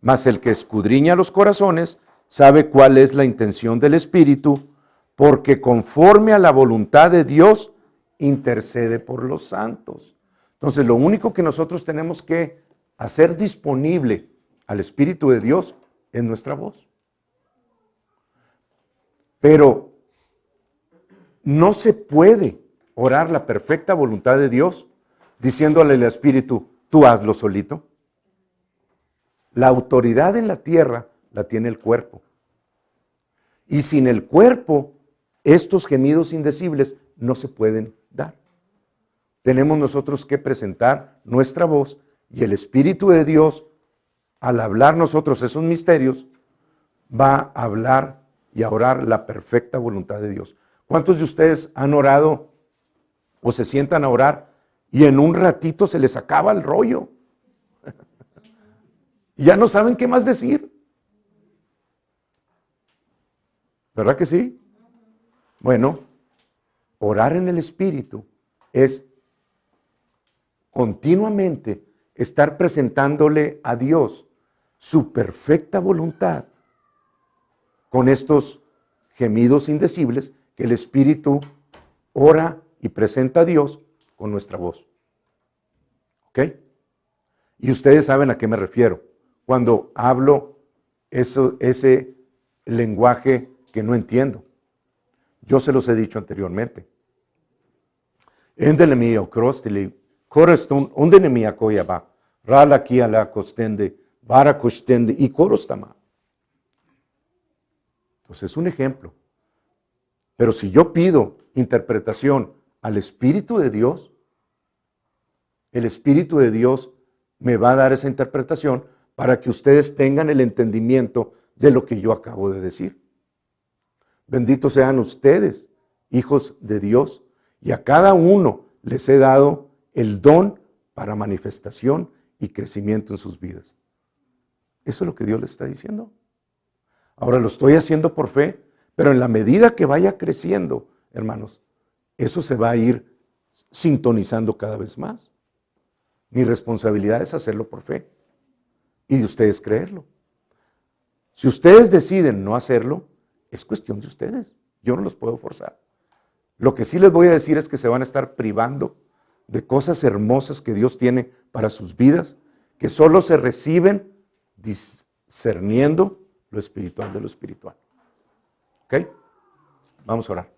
Mas el que escudriña los corazones sabe cuál es la intención del Espíritu, porque conforme a la voluntad de Dios intercede por los santos. Entonces, lo único que nosotros tenemos que hacer disponible al Espíritu de Dios es nuestra voz. Pero no se puede orar la perfecta voluntad de Dios diciéndole al Espíritu, tú hazlo solito. La autoridad en la tierra la tiene el cuerpo. Y sin el cuerpo, estos gemidos indecibles no se pueden dar. Tenemos nosotros que presentar nuestra voz y el Espíritu de Dios, al hablar nosotros esos misterios, va a hablar y a orar la perfecta voluntad de Dios. ¿Cuántos de ustedes han orado o se sientan a orar y en un ratito se les acaba el rollo? Y ya no saben qué más decir. ¿Verdad que sí? Bueno, orar en el Espíritu es continuamente estar presentándole a Dios su perfecta voluntad con estos gemidos indecibles que el Espíritu ora y presenta a Dios con nuestra voz. ¿Ok? Y ustedes saben a qué me refiero cuando hablo ese lenguaje que no entiendo. Yo se los he dicho anteriormente. Endele mío, crostili, corestun, undene mía koyaba, rala kia la costende, vara costende y corostama. Entonces es un ejemplo. Pero si yo pido interpretación al Espíritu de Dios, el Espíritu de Dios me va a dar esa interpretación para que ustedes tengan el entendimiento de lo que yo acabo de decir. Benditos sean ustedes, hijos de Dios, y a cada uno les he dado el don para manifestación y crecimiento en sus vidas. Eso es lo que Dios les está diciendo. Ahora lo estoy haciendo por fe, pero en la medida que vaya creciendo, hermanos, eso se va a ir sintonizando cada vez más. Mi responsabilidad es hacerlo por fe y de ustedes creerlo. Si ustedes deciden no hacerlo, es cuestión de ustedes. Yo no los puedo forzar. Lo que sí les voy a decir es que se van a estar privando de cosas hermosas que Dios tiene para sus vidas, que solo se reciben discerniendo lo espiritual de lo espiritual. ¿Ok? Vamos a orar.